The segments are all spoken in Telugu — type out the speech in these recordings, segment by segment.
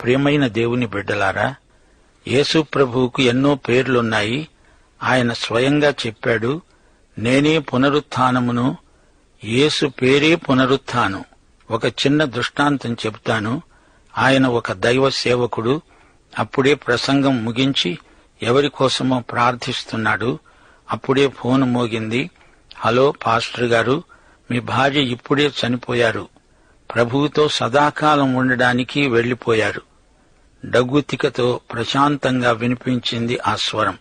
ప్రియమైన దేవుని బిడ్డలారా, యేసు ప్రభువుకు ఎన్నో పేర్లున్నాయి. ఆయన స్వయంగా చెప్పాడు, నేనే పునరుత్థానమును. యేసు పేరే పునరుత్థానం. ఒక చిన్న దృష్టాంతం చెబుతాను. ఆయన ఒక దైవ సేవకుడు. అప్పుడే ప్రసంగం ముగించి ఎవరి కోసమో ప్రార్థిస్తున్నాడు. అప్పుడే ఫోన్ మోగింది. హలో పాస్టర్ గారు, మీ భార్య ఇప్పుడే చనిపోయారు. ప్రభువుతో సదాకాలం ఉండడానికి వెళ్లిపోయారు. డగ్గుతికతో ప్రశాంతంగా వినిపించింది ఆ స్వరం.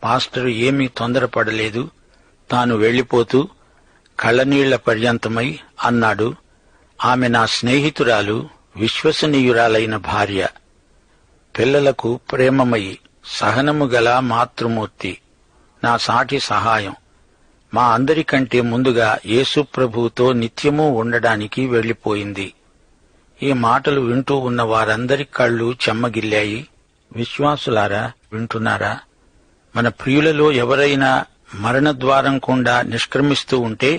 పాస్టర్ ఏమీ తొందరపడలేదు. తాను వెళ్లిపోతూ కళ్లనీళ్ల పర్యంతమై అన్నాడు, ఆమె నా స్నేహితురాలు, విశ్వసనీయురాలైన భార్య, పిల్లలకు ప్రేమమయి, సహనము గల మాతృమూర్తి, నా సాటి సహాయం. మా అందరికంటే ముందుగా యేసు ప్రభువుతో నిత్యమూ ఉండడానికి వెళ్లిపోయింది. ఈ మాటలు వింటూ ఉన్న వారందరి కళ్ళు చెమ్మగిల్లాయి. విశ్వాసులారా, వింటున్నారా? మన ప్రియులలో ఎవరైనా మరణద్వారం గుండా నిష్క్రమిస్తూ ఉంటే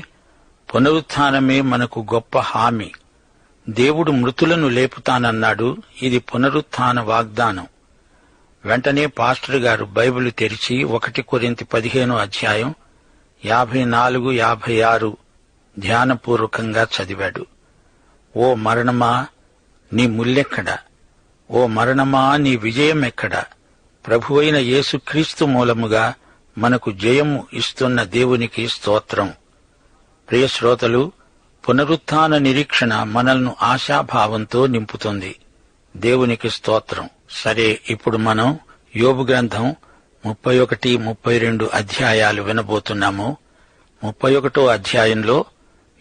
పునరుత్థానమే మనకు గొప్ప హామీ. దేవుడు మృతులను లేపుతానన్నాడు. ఇది పునరుత్థాన వాగ్దానం. వెంటనే పాస్టర్ గారు బైబిల్ తెరిచి 1 కొరింథీ 15 అధ్యాయం 54, 56 ధ్యానపూర్వకంగా చదివాడు. ఓ మరణమా, నీ ముల్లెక్కడా? ఓ మరణమా, నీ విజయమెక్కడా? ప్రభువైన యేసుక్రీస్తు మూలముగా మనకు జయము ఇస్తున్న దేవునికి స్తోత్రం. ప్రియ శ్రోతలు, పునరుత్థాన నిరీక్షణ మనల్ని ఆశాభావంతో నింపుతుంది. దేవునికి స్తోత్రం. సరే, ఇప్పుడు మనం యోబు గ్రంథం 31, 32 అధ్యాయాలు వినబోతున్నాము. 31వ అధ్యాయంలో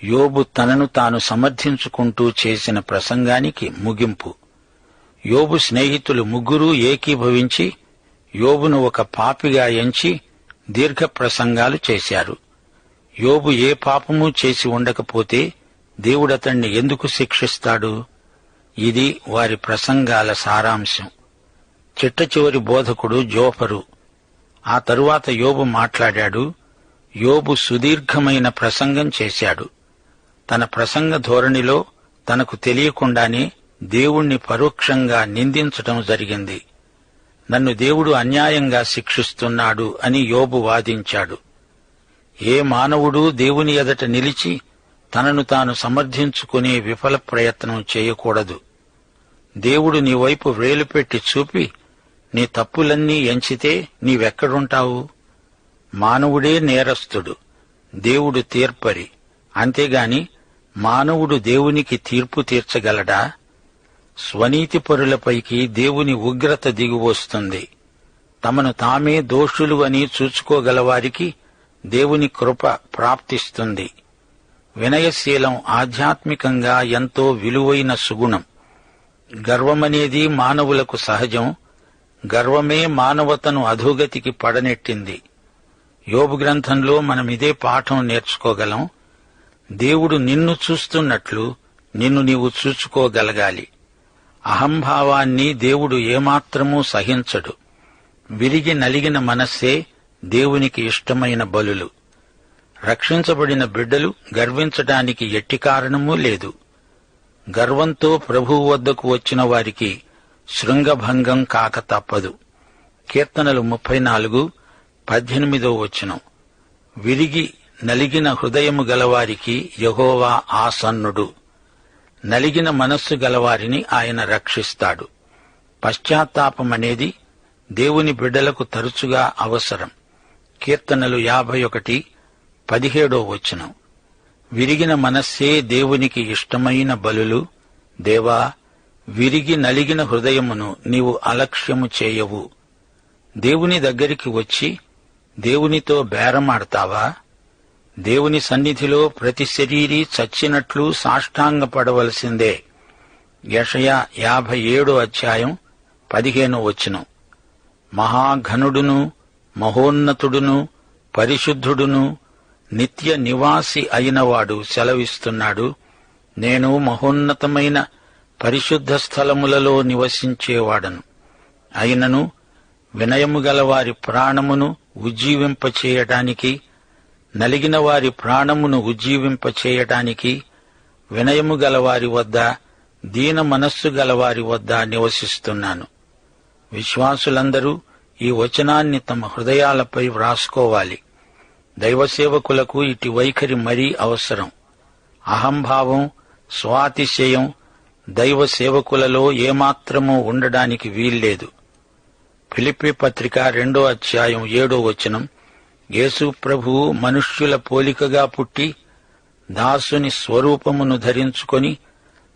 యోబు తనను తాను సమర్థించుకుంటూ చేసిన ప్రసంగానికి ముగింపు. యోబు స్నేహితులు ముగ్గురూ ఏకీభవించి యోబును ఒక పాపిగా ఎంచి దీర్ఘ ప్రసంగాలు చేశారు. యోబు ఏ పాపమూ చేసి ఉండకపోతే దేవుడతణ్ణి ఎందుకు శిక్షిస్తాడు? ఇది వారి ప్రసంగాల సారాంశం. చిట్టచివరి బోధకుడు జోఫరు. ఆ తరువాత యోబు మాట్లాడాడు. యోబు సుదీర్ఘమైన ప్రసంగం చేశాడు. తన ప్రసంగ ధోరణిలో తనకు తెలియకుండానే దేవుణ్ణి పరోక్షంగా నిందించటం జరిగింది. నన్ను దేవుడు అన్యాయంగా శిక్షిస్తున్నాడు అని యోబు వాదించాడు. ఏ మానవుడూ దేవుని ఎదుట నిలిచి తనను తాను సమర్థించుకునే విఫల ప్రయత్నం చేయకూడదు. దేవుడు నీ వైపు వేలుపెట్టి చూపి నీ తప్పులన్నీ ఎంచితే నీవెక్కడుంటావు? మానవుడే నేరస్తుడు, దేవుడు తీర్పరి. అంతేగాని మానవుడు దేవునికి తీర్పు తీర్చగలడా? స్వనీతిపరులపైకి దేవుని ఉగ్రత దిగివస్తుంది. తమను తామే దోషులు అని చూచుకోగలవారికి దేవుని కృప ప్రాప్తిస్తుంది. వినయశీలం ఆధ్యాత్మికంగా ఎంతో విలువైన సుగుణం. గర్వమనేది మానవులకు సహజం. గర్వమే మానవతను అధోగతికి పడనెట్టింది. యోబు గ్రంథంలో మనమిదే పాఠం నేర్చుకోగలం. దేవుడు నిన్ను చూస్తున్నట్లు నిన్ను నీవు చూచుకోగలగాలి. అహంభావాన్ని దేవుడు ఏమాత్రమూ సహించడు. విరిగి నలిగిన మనస్సే దేవునికి ఇష్టమైన బలులు. రక్షించబడిన బిడ్డలు గర్వించడానికి ఎట్టి కారణమూ లేదు. గర్వంతో ప్రభువు వద్దకు వచ్చిన వారికి శృంగభంగం కాక తప్పదు. కీర్తనలు 34, 18 విరిగి నలిగిన హృదయము గలవారికి యెహోవా ఆసన్నుడు. నలిగిన మనస్సు గలవారిని ఆయన రక్షిస్తాడు. పశ్చాత్తాపమనేది దేవుని బిడ్డలకు తరచుగా అవసరం. కీర్తనలు 51, 17 విరిగిన మనస్సే దేవునికి ఇష్టమైన బలులు. దేవా, విరిగి నలిగిన హృదయమును నీవు అలక్ష్యము చేయవు. దేవుని దగ్గరికి వచ్చి దేవునితో బేరమాడతావా? దేవుని సన్నిధిలో ప్రతి శరీరీ చచ్చినట్లు సాష్టాంగపడవలసిందే. యెషయా 57 అధ్యాయం 15 మహాఘనుడును, మహోన్నతుడును, పరిశుద్ధుడును, నిత్య నివాసి అయినవాడు సెలవిస్తున్నాడు, నేను మహోన్నతమైన పరిశుద్ధ స్థలములలో నివసించేవాడను. అయినను వినయము గల వారి ప్రాణమును ఉజ్జీవింపచేయటానికి, నలిగిన వారి ప్రాణమును ఉజ్జీవింపచేయటానికి, వినయము గల వారి వద్ద దీన మనస్సు గలవారి వద్ద నివసిస్తున్నాను. విశ్వాసులందరూ ఈ వచనాన్ని తమ హృదయాలపై వ్రాసుకోవాలి. దైవసేవకులకు ఇటు వైఖరి మరీ అవసరం. అహంభావం, స్వాతిశయం దైవ సేవకులలో ఏమాత్రమూ ఉండడానికి వీల్లేదు. ఫిలిప్పీ పత్రిక 2వ అధ్యాయం 7వ వచనం, యేసు ప్రభువు మనుష్యుల పోలికగా పుట్టి దాసుని స్వరూపమును ధరించుకొని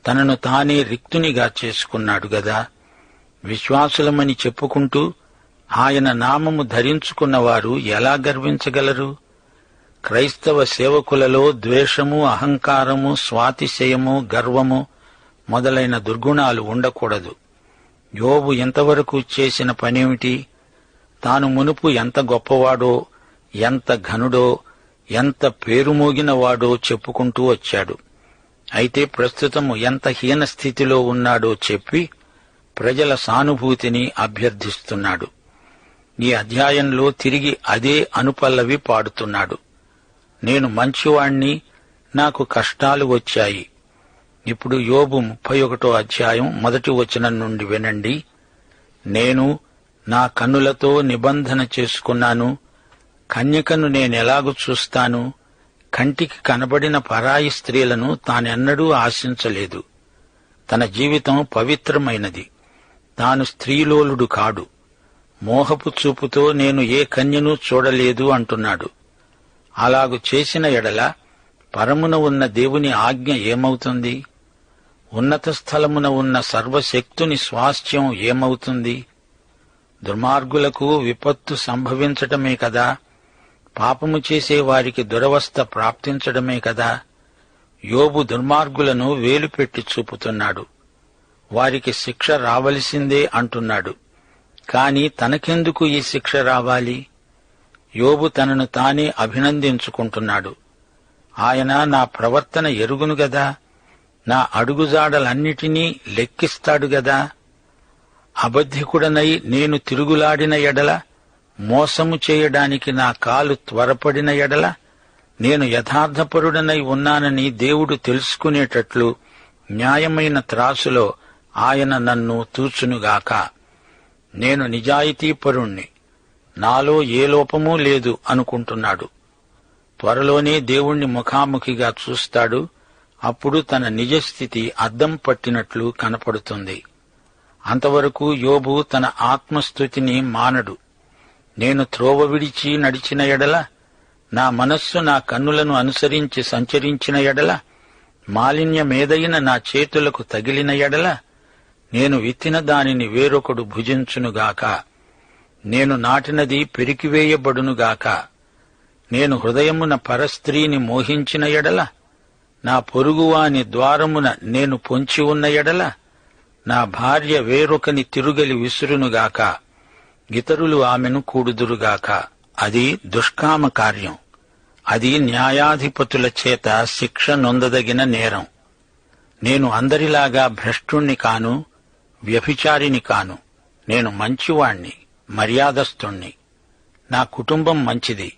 తనను తానే రిక్తునిగా చేసుకున్నాడు గదా. విశ్వాసులమని చెప్పుకుంటూ ఆయన నామము ధరించుకున్నవారు ఎలా గర్వించగలరు? క్రైస్తవ సేవకులలో ద్వేషము, అహంకారము, స్వాతిశయము, గర్వము మొదలైన దుర్గుణాలు ఉండకూడదు. యోబు ఎంతవరకు చేసిన పనేమిటి? తాను మునుపు ఎంత గొప్పవాడో, ఎంత ఘనుడో, ఎంత పేరుమోగినవాడో చెప్పుకుంటూ వచ్చాడు. అయితే ప్రస్తుతము ఎంత హీన స్థితిలో ఉన్నాడో చెప్పి ప్రజల సానుభూతిని అభ్యర్థిస్తున్నాడు. ఈ అధ్యాయంలో తిరిగి అదే అనుపల్లవి పాడుతున్నాడు. నేను మంచివాణ్ణి, నాకు కష్టాలు వచ్చాయి. ఇప్పుడు యోబు 31వ అధ్యాయం 1వ వచనం నుండి వినండి. నేను నా కన్నులతో నిబంధన చేసుకున్నాను. కన్యకను నేనెలాగు చూస్తాను? కంటికి కనబడిన పరాయి స్త్రీలను తానెన్నడూ ఆశించలేదు. తన జీవితం పవిత్రమైనది. తాను స్త్రీలోలుడు కాడు. మోహపు చూపుతో నేను ఏ కన్యను చూడలేదు అంటున్నాడు. అలాగు చేసిన ఎడల పరమున ఉన్న దేవుని ఆజ్ఞ ఏమవుతుంది? ఉన్నత స్థలమున ఉన్న సర్వశక్తుని స్వాస్థ్యం ఏమవుతుంది? దుర్మార్గులకు విపత్తు సంభవించటమే కదా, పాపము చేసే వారికి దురవస్థ ప్రాప్తించడమే కదా. యోబు దుర్మార్గులను వేలుపెట్టి చూపుతున్నాడు. వారికి శిక్ష రావలసిందే అంటున్నాడు. కాని తనకెందుకు ఈ శిక్ష రావాలి? యోబు తనను తానే అభినందించుకుంటున్నాడు. ఆయన నా ప్రవర్తన ఎరుగును గదా, నా అడుగుజాడలన్నిటినీ లెక్కిస్తాడు గదా. అబద్ధికుడనై నేను తిరుగులాడిన ఎడల, మోసము చేయడానికి నా కాలు త్వరపడిన ఎడల, నేను యథార్థపరుడనై ఉన్నానని దేవుడు తెలుసుకునేటట్లు న్యాయమైన త్రాసులో ఆయన నన్ను తూచునుగాక. నేను నిజాయితీపరుణ్ణి, నాలో ఏ లోపమూ లేదు అనుకుంటున్నాడు. త్వరలోనే దేవుణ్ణి ముఖాముఖిగా చూస్తాడు. అప్పుడు తన నిజస్థితి అద్దం పట్టినట్లు కనపడుతుంది. అంతవరకు యోబు తన ఆత్మస్థుతిని మానడు. నేను త్రోవ విడిచి నడిచిన ఎడల, నా మనస్సు నా కన్నులను అనుసరించి సంచరించిన ఎడల, మాలిన్యమేదైన నా చేతులకు తగిలిన ఎడల, నేను విత్తిన దానిని వేరొకడు భుజించునుగాక. నేను నాటినది పెరికివేయబడునుగాక. నేను హృదయమున పరస్త్రీని మోహించిన ఎడల, నా పొరుగువాని ద్వారమున నేను పొంచి ఉన్న ఎడల, నా భార్య వేరొకని తిరుగలి విసురునుగాక. ఇతరులు ఆమెను కూడుదురుగాక. అది దుష్కామ కార్యం. అది న్యాయాధిపతుల చేత శిక్ష నొందదగిన నేరం. నేను అందరిలాగా భ్రష్టుణ్ణి కాను, వ్యభిచారిని కాను. నేను మంచివాణ్ణి, మర్యాదస్తుణ్ణి. నా కుటుంబం మంచిది,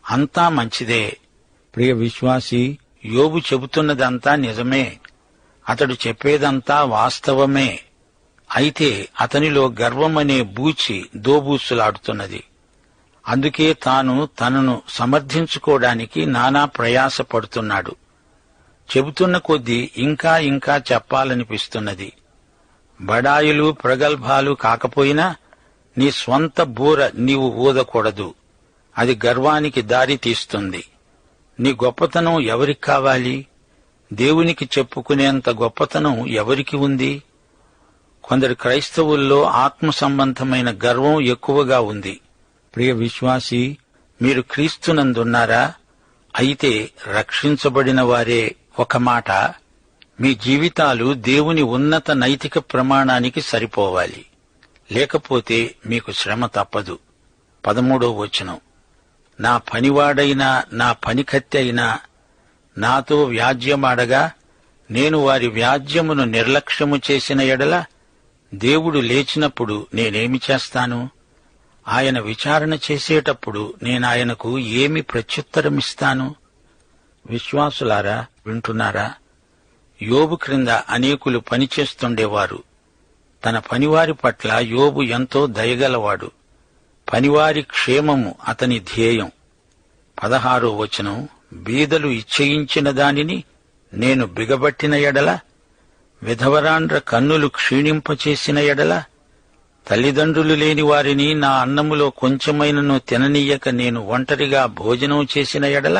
అంతా మంచిదే. ప్రియ విశ్వాసీ, యోబు చెబుతున్నదంతా నిజమే. అతడు చెప్పేదంతా వాస్తవమే. అయితే అతనిలో గర్వమనే బూచి దోబూసులాడుతున్నది. అందుకే తాను తనను సమర్థించుకోవడానికి నానా ప్రయాసపడుతున్నాడు. చెబుతున్న కొద్దీ ఇంకా ఇంకా చెప్పాలనిపిస్తున్నది. బడాయిలు ప్రగల్భాలు కాకపోయినా నీ స్వంత బూర నీవు ఊదకూడదు. అది గర్వానికి దారి తీస్తుంది. నీ గొప్పతనం ఎవరికి కావాలి? దేవునికి చెప్పుకునేంత గొప్పతనం ఎవరికి ఉంది? కొందరు క్రైస్తవుల్లో ఆత్మ సంబంధమైన గర్వం ఎక్కువగా ఉంది. ప్రియ విశ్వాసీ, మీరు క్రీస్తునందున్నారా? అయితే రక్షించబడిన వారే. ఒక మాట, మీ జీవితాలు దేవుని ఉన్నత నైతిక ప్రమాణానికి సరిపోవాలి. లేకపోతే మీకు శ్రమ తప్పదు. 13వ వచనం, నా పనివాడైనా నా పనికత్తె అయినా నాతో వ్యాజ్యమాడగా, నేను వారి వ్యాజ్యమును నిర్లక్ష్యము చేసిన ఎడల, దేవుడు లేచినప్పుడు నేనేమి చేస్తాను? ఆయన విచారణ చేసేటప్పుడు నేనాయనకు ఏమి ప్రత్యుత్తరమిస్తాను? విశ్వాసులారా, వింటున్నారా? యోబు క్రింద అనేకులు పనిచేస్తుండేవారు. తన పనివారి పట్ల యోబు ఎంతో దయగలవాడు. పనివారి క్షేమము అతని ధ్యేయం. 16వ వచనం, బీదలు ఇచ్చయించిన దానిని నేను బిగబట్టిన ఎడల, విధవరాండ్ర కన్నులు క్షీణింపచేసిన ఎడల, తల్లిదండ్రులు లేని వారిని నా అన్నములో కొంచెమైనను తిననీయక నేను ఒంటరిగా భోజనం చేసిన ఎడల,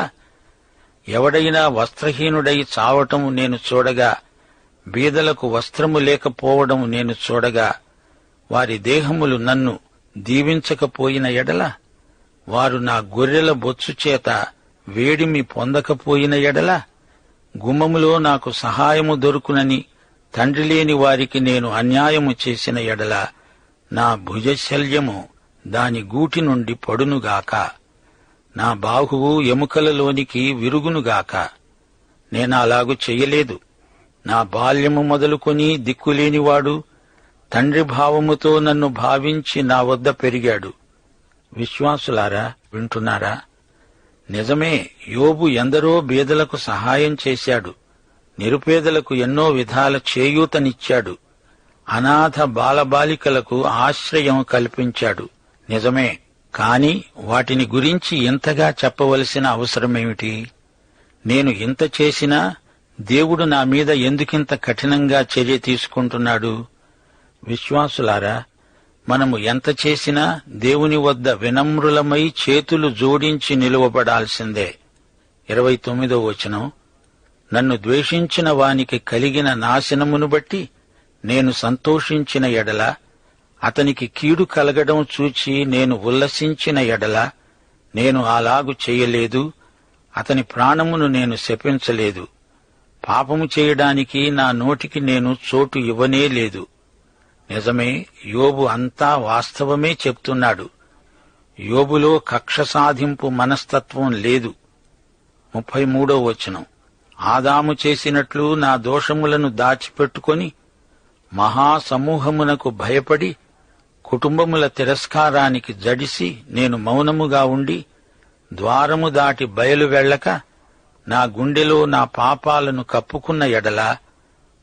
ఎవడైనా వస్త్రహీనుడై చావటం నేను చూడగా, బీదలకు వస్త్రము లేకపోవడం నేను చూడగా, వారి దేహములు నన్ను దీవించకపోయిన ఎడల, వారు నా గొర్రెల బొచ్చు చేత వేడిమి పొందకపోయిన ఎడల, గుమ్మములో నాకు సహాయము దొరుకునని తండ్రి లేని వారికి నేను అన్యాయము చేసిన ఎడల, నా భుజశల్యము దాని గూటి నుండి పడునుగాక, నా బాహువు ఎముకలలోనికి విరుగునుగాక. నేనలాగు చెయ్యలేదు. నా బాల్యము మొదలుకొని దిక్కులేనివాడు తండ్రి భావముతో నన్ను భావించి నా వద్ద పెరిగాడు. విశ్వాసులారా, వింటున్నారా? నిజమే, యోబు ఎందరో బీదలకు సహాయం చేశాడు. నిరుపేదలకు ఎన్నో విధాల చేయూతనిచ్చాడు. అనాథ బాలబాలికలకు ఆశ్రయం కల్పించాడు. నిజమే, కాని వాటిని గురించి ఇంతగా చెప్పవలసిన అవసరమేమిటి? నేను ఇంత చేసినా దేవుడు నా మీద ఎందుకింత కఠినంగా చర్య తీసుకుంటున్నాడు? విశ్వాసులారా, మనము ఎంత చేసినా దేవుని వద్ద వినమ్రులమై చేతులు జోడించి నిలువబడాల్సిందే. 29వ వచనం, నన్ను ద్వేషించిన వానికి కలిగిన నాశనమును బట్టి నేను సంతోషించిన ఎడల, అతనికి కీడు కలగడం చూచి నేను ఉల్లసించిన ఎడల, నేను అలాగు చేయలేదు. అతని ప్రాణమును నేను శపించలేదు. పాపము చేయడానికి నా నోటికి నేను చోటు ఇవ్వనే లేదు. నిజమే, యోబు అంతా వాస్తవమే చెప్తున్నాడు. యోబులో కక్ష సాధింపు మనస్తత్వం లేదు. 33వ వచనం, ఆదాము చేసినట్లు నా దోషములను దాచిపెట్టుకొని మహాసమూహమునకు భయపడి కుటుంబముల తిరస్కారానికి జడిసి నేను మౌనముగా ఉండి ద్వారము దాటి బయలు వెళ్లక నా గుండెలో నా పాపాలను కప్పుకున్న ఎడల,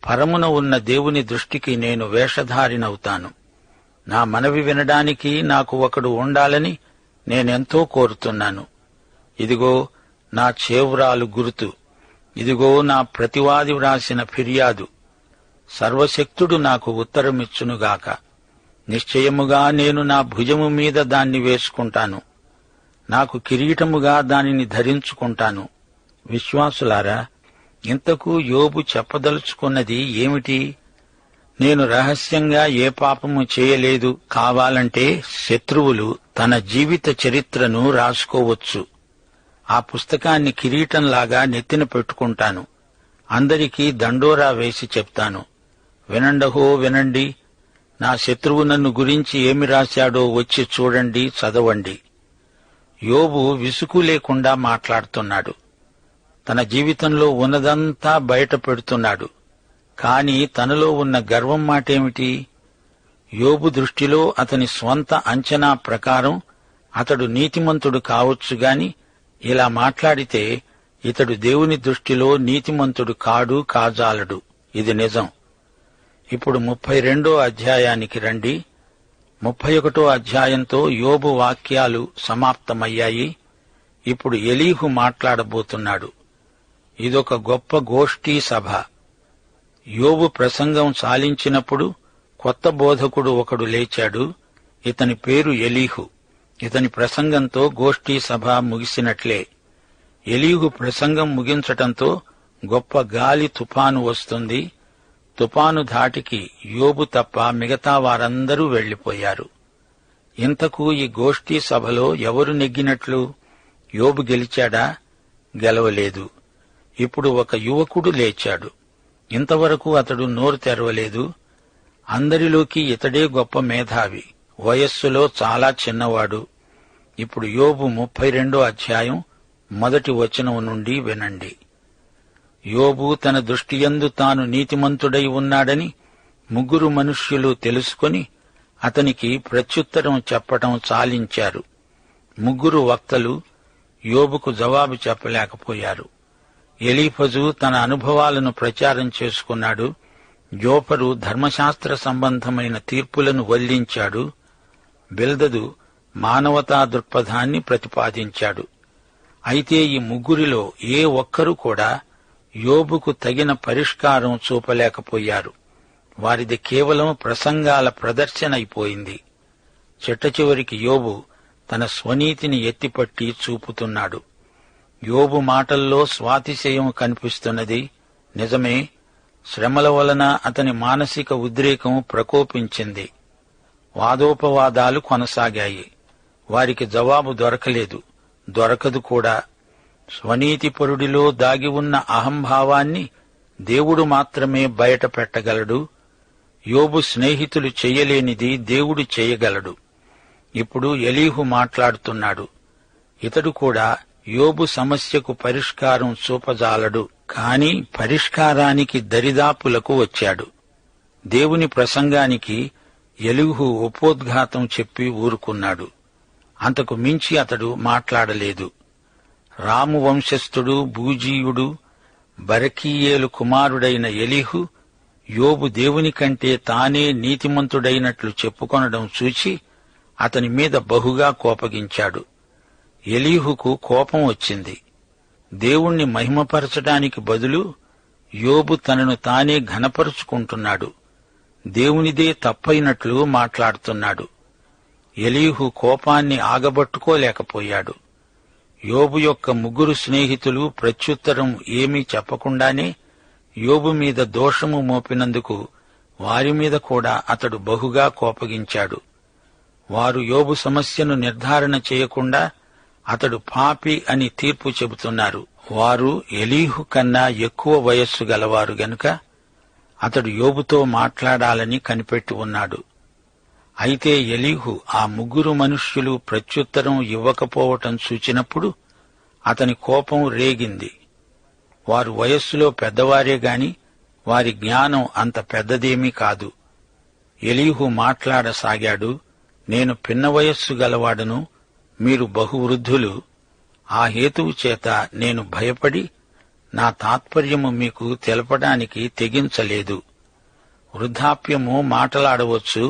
పరమున ఉన్న దేవుని దృష్టికి నేను వేషధారినవుతాను. నా మనవి వినడానికి నాకు ఒకడు ఉండాలని నేనెంతో కోరుతున్నాను. ఇదిగో నా చేవ్రాలు గుర్తు, ఇదిగో నా ప్రతివాది వ్రాసిన ఫిర్యాదు. సర్వశక్తుడు నాకు ఉత్తరమిచ్చునుగాక. నిశ్చయముగా నేను నా భుజము మీద దాన్ని వేసుకుంటాను. నాకు కిరీటముగా దానిని ధరించుకుంటాను. విశ్వాసులారా, ఇంతకు యోబు చెప్పదలుచుకున్నది ఏమిటి? నేను రహస్యంగా ఏ పాపము చేయలేదు. కావాలంటే శత్రువులు తన జీవిత చరిత్రను రాసుకోవచ్చు. ఆ పుస్తకాన్ని కిరీటంలాగా నెత్తిన పెట్టుకుంటాను. అందరికీ దండోరా వేసి చెప్తాను, వినండహో వినండి, నా శత్రువు నన్ను గురించి ఏమి రాశాడో వచ్చి చూడండి, చదవండి. యోబు విసుగు లేకుండా మాట్లాడుతున్నాడు. తన జీవితంలో ఉన్నదంతా బయట పెడుతున్నాడు. కాని తనలో ఉన్న గర్వం మాటేమిటి? యోబు దృష్టిలో అతని స్వంత అంచనా ప్రకారం అతడు నీతిమంతుడు కావచ్చుగాని, ఇలా మాట్లాడితే ఇతడు దేవుని దృష్టిలో నీతిమంతుడు కాడు, కాజాలడు. ఇది నిజం. ఇప్పుడు 32వ అధ్యాయానికి రండి. 31వ అధ్యాయంతో యోబు వాక్యాలు సమాప్తమయ్యాయి. ఇప్పుడు ఎలీహు మాట్లాడబోతున్నాడు. ఇదొక గొప్ప గోష్ఠీ సభ. యోబు ప్రసంగం సాలించినప్పుడు కొత్త బోధకుడు ఒకడు లేచాడు. ఇతని పేరు ఎలీహు. ఇతని ప్రసంగంతో గోష్ఠీ సభ ముగిసినట్లే. ఎలీహు ప్రసంగం ముగించటంతో గొప్ప గాలి తుఫాను వస్తుంది. తుఫాను ధాటికి యోబు తప్ప మిగతా వారందరూ వెళ్లిపోయారు. ఇంతకు ఈ గోష్ఠీ సభలో ఎవరు నెగ్గినట్లు? యోబు గెలిచాడా? గెలవలేదు. ఇప్పుడు ఒక యువకుడు లేచాడు. ఇంతవరకు అతడు నోరు తెరవలేదు. అందరిలోకి ఇతడే గొప్ప మేధావి. వయస్సులో చాలా చిన్నవాడు. ఇప్పుడు యోబు 32వ అధ్యాయం 1వ వచనం నుండి వినండి. యోబు తన దృష్టియందు తాను నీతిమంతుడై ఉన్నాడని 3 మనుష్యులు తెలుసుకొని అతనికి ప్రత్యుత్తరం చెప్పటం చాలించారు. 3 వక్తలు యోబుకు జవాబు చెప్పలేకపోయారు. ఎలీఫజు తన అనుభవాలను ప్రచారం చేసుకున్నాడు. జోఫరు ధర్మశాస్త్ర సంబంధమైన తీర్పులను వల్లించాడు. బిల్దదు మానవతా దృక్పథాన్ని ప్రతిపాదించాడు. అయితే ఈ ముగ్గురిలో ఏ ఒక్కరూ కూడా యోబుకు తగిన పరిష్కారం చూపలేకపోయారు. వారిది కేవలం ప్రసంగాల ప్రదర్శన అయిపోయింది. చిట్టచివరికి యోబు తన స్వనీతిని ఎత్తిపట్టి చూపుతున్నాడు. యోబు మాటల్లో స్వాతిశయం కనిపిస్తున్నది. నిజమే, శ్రమల వలన అతని మానసిక ఉద్రేకం ప్రకోపించింది. వాదోపవాదాలు కొనసాగాయి. వారికి జవాబు దొరకలేదు, దొరకదు కూడా. స్వనీతిపరుడిలో దాగి ఉన్న అహంభావాన్ని దేవుడు మాత్రమే బయట పెట్టగలడు. యోబు స్నేహితులు చెయ్యలేనిది దేవుడు చెయ్యగలడు. ఇప్పుడు ఎలీహు మాట్లాడుతున్నాడు. ఇతడు కూడా యోబు సమస్యకు పరిష్కారం చూపజాలడు, కాని పరిష్కారానికి దరిదాపులకు వచ్చాడు. దేవుని ప్రసంగానికి ఎలీహు ఉపోద్ఘాతం చెప్పి ఊరుకున్నాడు. అంతకు మించి అతడు మాట్లాడలేదు. రాము వంశస్థుడు, బూజీయుడు, బరకీయేలు కుమారుడైన ఎలీహు యోబు దేవుని కంటే తానే నీతిమంతుడైనట్లు చెప్పుకొనడం చూచి అతని మీద బహుగా కోపగించాడు. ఎలీహుకు కోపం వచ్చింది. దేవుణ్ణి మహిమపరచడానికి బదులు యోబు తనను తానే ఘనపరుచుకుంటున్నాడు. దేవునిదే తప్పైనట్లు మాట్లాడుతున్నాడు. ఎలీహు కోపాన్ని ఆగబట్టుకోలేకపోయాడు. యోబు యొక్క ముగ్గురు స్నేహితులు ప్రత్యుత్తరం ఏమీ చెప్పకుండానే యోబు మీద దోషము మోపినందుకు వారి మీద కూడా అతడు బహుగా కోపగించాడు. వారు యోబు సమస్యను నిర్ధారణ చేయకుండా అతడు పాపి అని తీర్పు చెబుతున్నారు. వారు ఎలీహు కన్నా ఎక్కువ వయస్సు గలవారు గనుక అతడు యోబుతో మాట్లాడాలని కనిపెట్టి ఉన్నాడు. అయితే ఎలీహు ఆ ముగ్గురు మనుష్యులు ప్రత్యుత్తరం ఇవ్వకపోవటం చూచినప్పుడు అతని కోపం రేగింది. వారు వయస్సులో పెద్దవారే గాని వారి జ్ఞానం అంత పెద్దదేమీ కాదు. ఎలీహు మాట్లాడసాగాడు. నేను పిన్న వయస్సు గలవాడను, మీరు బహువృద్ధులు. ఆ హేతువు చేత నేను భయపడి నా తాత్పర్యము మీకు తెలపడానికి తెగించలేదు. వృద్ధాప్యము మాటలాడవచ్చు.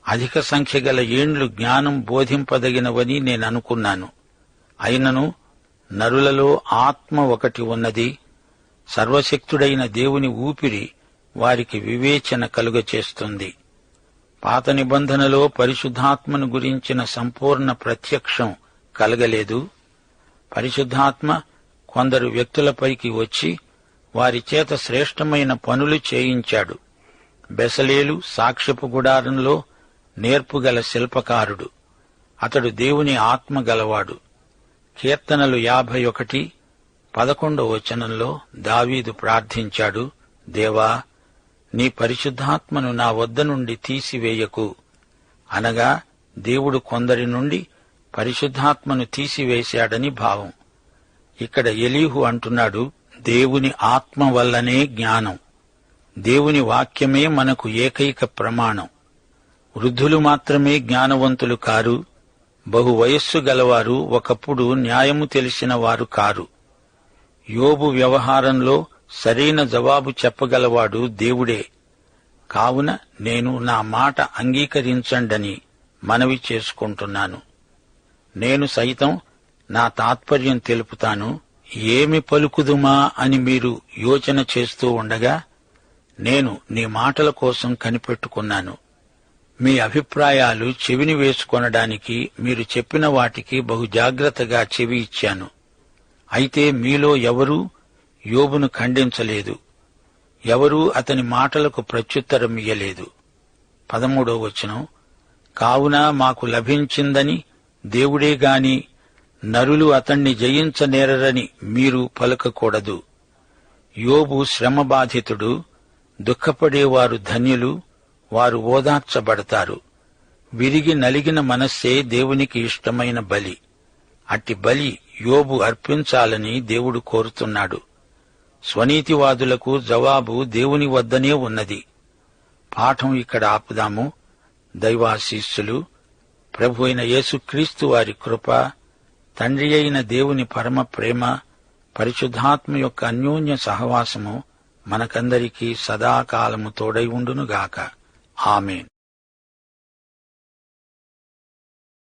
అధిక సంఖ్య గల ఏండ్లు జ్ఞానం బోధింపదగినవని నేననుకున్నాను. అయినను నరులలో ఆత్మ ఒకటి ఉన్నది. సర్వశక్తుడైన దేవుని ఊపిరి వారికి వివేచన కలుగచేస్తుంది. పాత నిబంధనలో పరిశుద్ధాత్మను గురించిన సంపూర్ణ ప్రత్యక్షం కలగలేదు. పరిశుద్ధాత్మ కొందరు వ్యక్తులపైకి వచ్చి వారి చేత శ్రేష్టమైన పనులు చేయించాడు. బెసలేలు సాక్ష్యపు గుడారంలో నేర్పుగల శిల్పకారుడు. అతడు దేవుని ఆత్మ గలవాడు. కీర్తనలు 51:11 దావీదు ప్రార్థించాడు, దేవా, నీ పరిశుద్ధాత్మను నా వద్ద నుండి తీసివేయకు. అనగా దేవుడు కొందరి నుండి పరిశుద్ధాత్మను తీసివేశాడని భావం. ఇక్కడ ఎలీహు అంటున్నాడు, దేవుని ఆత్మ వల్లనే జ్ఞానం. దేవుని వాక్యమే మనకు ఏకైక ప్రమాణం. వృద్ధులు మాత్రమే జ్ఞానవంతులు కారు. బహు వయస్సు గలవారు ఒకప్పుడు న్యాయము తెలిసిన వారు కారు. యోబు వ్యవహారంలో సరైన జవాబు చెప్పగలవాడు దేవుడే. కావున నేను నా మాట అంగీకరించండని మనవి చేసుకుంటున్నాను. నేను సైతం నా తాత్పర్యం తెలుపుతాను. ఏమి పలుకుదుమా అని మీరు యోచన చేస్తూ ఉండగా నేను నీ మాటల కోసం కనిపెట్టుకున్నాను. మీ అభిప్రాయాలు చెవిని వేసుకొనడానికి మీరు చెప్పిన వాటికి బహు జాగ్రత్తగా చెవి ఇచ్చాను. అయితే మీలో ఎవరూ యోబును ఖండించలేదు, ఎవరూ అతని మాటలకు ప్రత్యుత్తరమియ్యలేదు. 13 కావున మాకు లభించిందని దేవుడే గాని నరులు అతణ్ణి జయించనేరరని మీరు పలకకూడదు. యోబు శ్రమబాధితుడు. దుఃఖపడేవారు ధన్యులు, వారు ఓదార్చబడతారు. విరిగి నలిగిన మనస్సే దేవునికి ఇష్టమైన బలి. అట్టి బలి యోబు అర్పించాలని దేవుడు కోరుతున్నాడు. స్వనీతివాదులకు జవాబు దేవుని వద్దనే ఉన్నది. పాఠం ఇక్కడ ఆపుదాము. దైవాశీస్సులు. ప్రభు అయిన యేసుక్రీస్తు వారి కృప, తండ్రి అయిన దేవుని పరమ ప్రేమ, పరిశుద్ధాత్మ యొక్క అన్యోన్య సహవాసము మనకందరికీ సదాకాలము తోడై ఉండునుగాక. ఆమేన్.